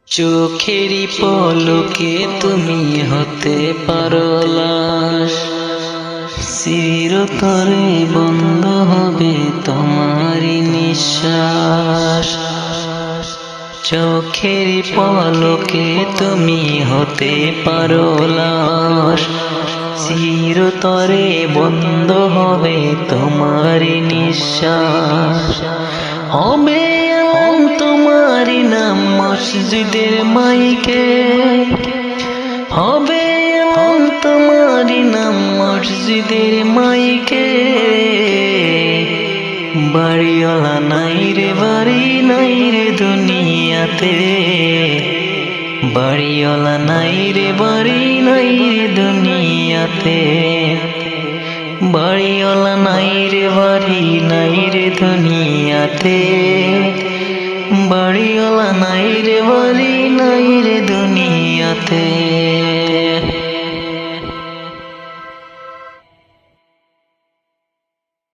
চোখেরই পলকে তুমি হতে পারো লাশ, চিরতরে বন্ধ হবে তোমারই নিঃশ্বাস। চোখেরই পলকে তুমি হতে পারো লাশ, চিরতরে বন্ধ হবে তোমারই নিঃশ্বাস। হবে তোমারই নাম মসজিদের মাইকে, হবে তোমারই নাম মসজিদের মাইকে। বাড়িওয়ালা নাই রে বাড়ি নাই রে দুনিয়াতে, বাড়িওয়ালা নাই রে বাড়ি নাই রে দুনিয়াতে। বাড়িওয়ালা নাই রে বাড়ি নাই রে দুনিয়াতে, বাড়িওয়ালা নাই রে বাড়ি নাই রে দুনিয়াতে।